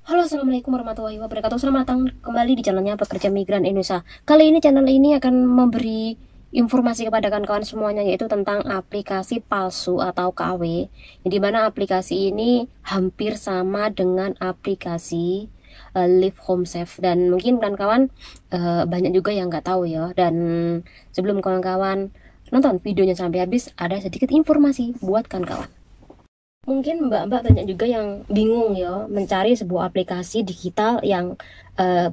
Halo, assalamualaikum warahmatullahi wabarakatuh. Selamat datang kembali di channelnya Pekerja Migran Indonesia. Kali ini channel ini akan memberi informasi kepada kawan-kawan semuanya, yaitu tentang aplikasi palsu atau KW, yang dimana aplikasi ini hampir sama dengan aplikasi Live Home Safe. Dan mungkin kawan-kawan banyak juga yang nggak tahu ya. Dan sebelum kawan-kawan nonton videonya sampai habis, ada sedikit informasi buat kawan-kawan. Mungkin mbak-mbak banyak juga yang bingung ya mencari sebuah aplikasi digital yang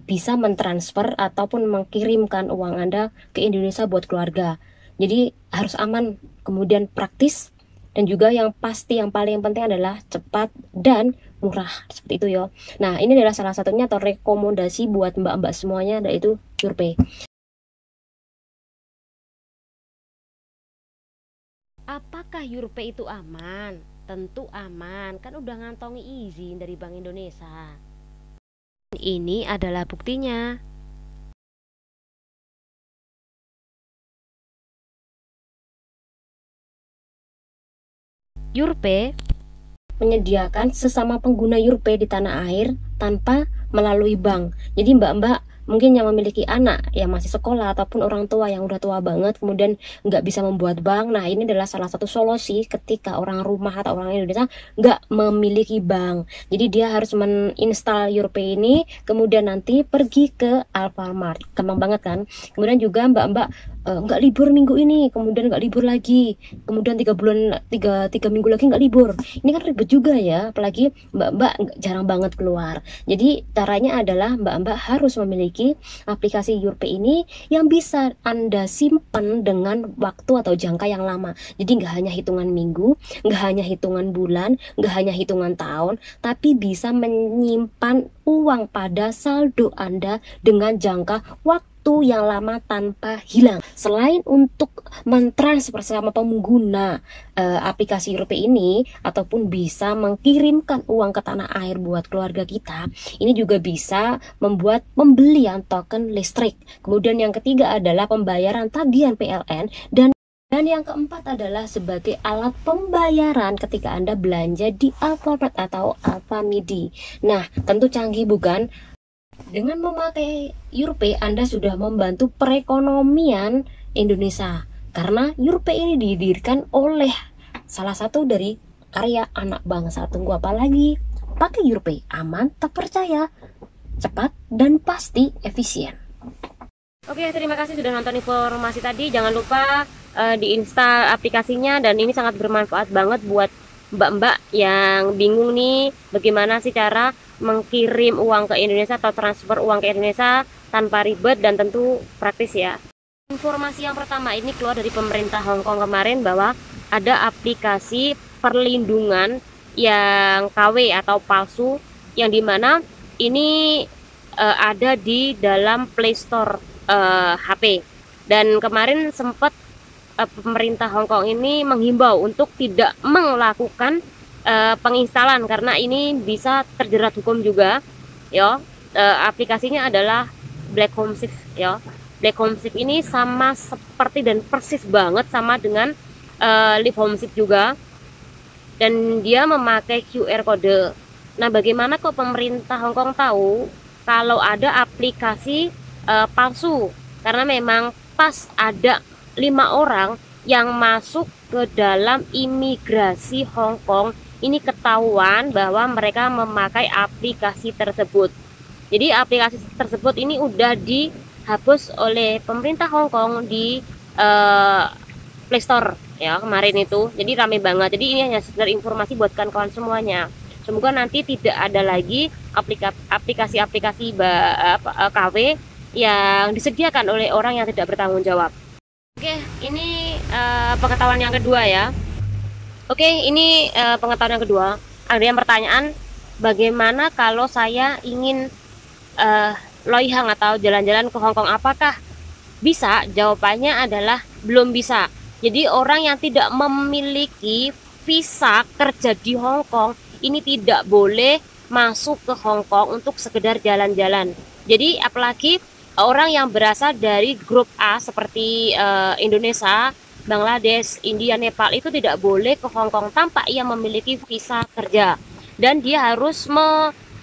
bisa mentransfer ataupun mengirimkan uang Anda ke Indonesia buat keluarga. Jadi harus aman, kemudian praktis, dan juga yang pasti yang paling penting adalah cepat dan murah, seperti itu ya. Nah, ini adalah salah satunya atau rekomendasi buat mbak-mbak semuanya, yaitu Yurpay. Apakah Yurpay itu aman? Tentu aman, kan udah ngantongi izin dari Bank Indonesia. Ini adalah buktinya. Yurpay Menyediakan sesama pengguna Yurpay di tanah air tanpa melalui bank. Jadi mbak-mbak mungkin yang memiliki anak yang masih sekolah ataupun orang tua yang udah tua banget kemudian nggak bisa membuat bank, nah ini adalah salah satu solusi ketika orang rumah atau orang Indonesia nggak memiliki bank. Jadi dia harus menginstal Yurpay ini, kemudian nanti pergi ke Alfamart, gampang banget kan. Kemudian juga mbak-mbak nggak libur minggu ini, kemudian nggak libur lagi, kemudian 3 minggu lagi nggak libur. Ini kan ribet juga ya, apalagi mbak-mbak jarang banget keluar. Jadi caranya adalah mbak-mbak harus memiliki aplikasi Yurpay ini yang bisa Anda simpan dengan waktu atau jangka yang lama. Jadi nggak hanya hitungan minggu, nggak hanya hitungan bulan, nggak hanya hitungan tahun, tapi bisa menyimpan uang pada saldo Anda dengan jangka waktu yang lama tanpa hilang. Selain untuk mentransfer sama pengguna aplikasi Yurpay ini, ataupun bisa mengirimkan uang ke tanah air buat keluarga kita, ini juga bisa membuat pembelian token listrik. Kemudian yang ketiga adalah pembayaran tagihan PLN, dan yang keempat adalah sebagai alat pembayaran ketika Anda belanja di Alfamart atau Alfamidi. Nah, tentu canggih bukan? Dengan memakai Yurpay, Anda sudah membantu perekonomian Indonesia. Karena Yurpay ini didirikan oleh salah satu dari karya anak bangsa. Tunggu apa lagi? Pakai Yurpay, aman, terpercaya, cepat, dan pasti efisien. Oke, terima kasih sudah nonton informasi tadi. Jangan lupa diinstal aplikasinya, dan ini sangat bermanfaat banget buat mbak-mbak yang bingung nih bagaimana sih cara mengirim uang ke Indonesia atau transfer uang ke Indonesia tanpa ribet dan tentu praktis ya. Informasi yang pertama ini keluar dari pemerintah Hong Kong kemarin bahwa ada aplikasi perlindungan yang KW atau palsu, yang dimana ini ada di dalam Play Store HP. Dan kemarin sempat pemerintah Hong Kong ini menghimbau untuk tidak melakukan penginstalan karena ini bisa terjerat hukum juga ya. Aplikasinya adalah Black Home Safe ya. Black Home Safe ini sama seperti dan persis banget sama dengan Live Home Safe juga, dan dia memakai QR code. Nah, bagaimana kok pemerintah Hong Kong tahu kalau ada aplikasi palsu? Karena memang pas ada 5 orang yang masuk ke dalam imigrasi Hong Kong, ini ketahuan bahwa mereka memakai aplikasi tersebut. Jadi aplikasi tersebut ini udah dihapus oleh pemerintah Hong Kong di Play Store ya kemarin itu. Jadi rame banget. Jadi ini hanya sekedar informasi buat kawan-kawan semuanya. Semoga nanti tidak ada lagi aplikasi-aplikasi KW yang disediakan oleh orang yang tidak bertanggung jawab. Oke, ini pengetahuan yang kedua ya. Oke, ini pengetahuan yang kedua. Ada yang pertanyaan, bagaimana kalau saya ingin loihang atau jalan-jalan ke Hong Kong, apakah bisa? Jawabannya adalah belum bisa. Jadi orang yang tidak memiliki visa kerja di Hong Kong ini tidak boleh masuk ke Hong Kong untuk sekedar jalan-jalan. Jadi apalagi orang yang berasal dari grup A seperti Indonesia, Bangladesh, India, Nepal itu tidak boleh ke Hong Kong tanpa ia memiliki visa kerja, dan dia harus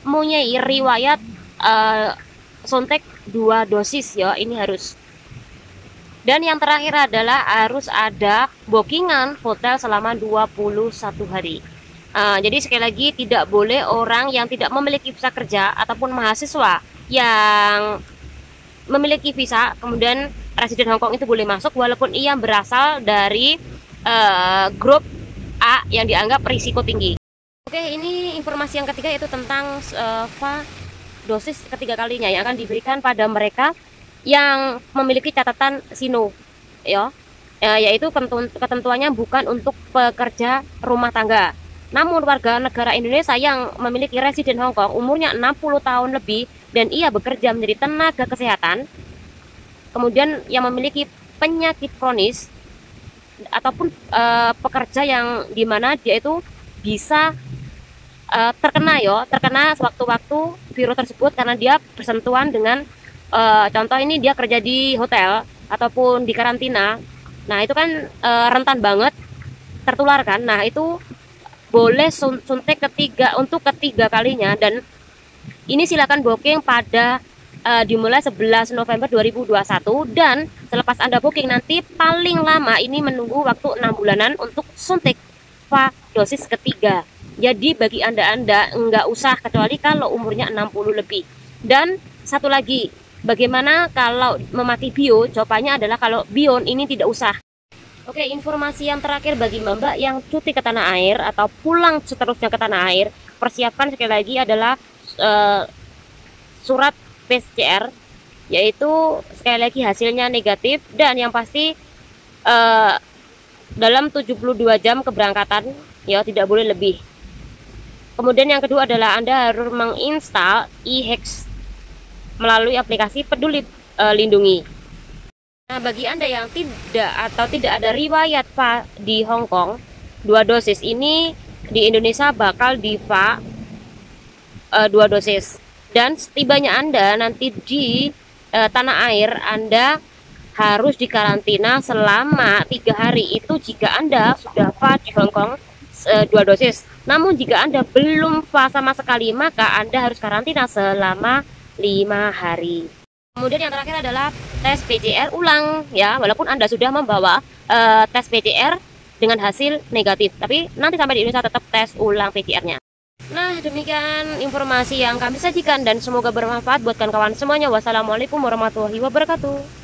mempunyai riwayat suntik 2 dosis ya, ini harus. Dan yang terakhir adalah harus ada bookingan hotel selama 21 hari. Jadi sekali lagi, tidak boleh orang yang tidak memiliki visa kerja ataupun mahasiswa yang memiliki visa kemudian residen Hongkong itu boleh masuk walaupun ia berasal dari grup A yang dianggap risiko tinggi. Oke, ini informasi yang ketiga yaitu tentang dosis ketiga kalinya yang akan diberikan pada mereka yang memiliki catatan SINO ya. Yaitu ketentuannya bukan untuk pekerja rumah tangga. Namun warga negara Indonesia yang memiliki residen Hong Kong umurnya 60 tahun lebih dan ia bekerja menjadi tenaga kesehatan, kemudian yang memiliki penyakit kronis ataupun pekerja yang dimana dia itu bisa terkena sewaktu-waktu virus tersebut karena dia bersentuhan dengan contoh ini dia kerja di hotel ataupun di karantina. Nah itu kan rentan banget tertular kan. Nah itu boleh suntik untuk ketiga kalinya, dan ini silakan booking pada dimulai 11 November 2021, dan selepas Anda booking nanti paling lama ini menunggu waktu 6 bulanan untuk suntik dosis ketiga. Jadi bagi Anda nggak usah kecuali kalau umurnya 60 lebih. Dan satu lagi, bagaimana kalau memati bio? Jawabannya adalah kalau bion ini tidak usah. Oke, informasi yang terakhir bagi Mbak yang cuti ke tanah air atau pulang seterusnya ke tanah air, persiapkan sekali lagi adalah surat PCR, yaitu sekali lagi hasilnya negatif dan yang pasti dalam 72 jam keberangkatan ya, tidak boleh lebih. Kemudian yang kedua adalah Anda harus menginstal e-Hex melalui aplikasi Peduli Lindungi. Nah, bagi Anda yang tidak ada riwayat di Hong Kong, 2 dosis ini di Indonesia bakal diva 2 dosis. Dan setibanya Anda nanti di tanah air, Anda harus dikarantina selama 3 hari itu jika Anda sudah di Hong Kong 2 dosis. Namun jika Anda belum sama sekali, maka Anda harus karantina selama 5 hari. Kemudian yang terakhir adalah tes PCR ulang ya, walaupun Anda sudah membawa tes PCR dengan hasil negatif, tapi nanti sampai di Indonesia tetap tes ulang PCR-nya. Nah, demikian informasi yang kami sajikan dan semoga bermanfaat buat kawan-kawan semuanya. Wassalamualaikum warahmatullahi wabarakatuh.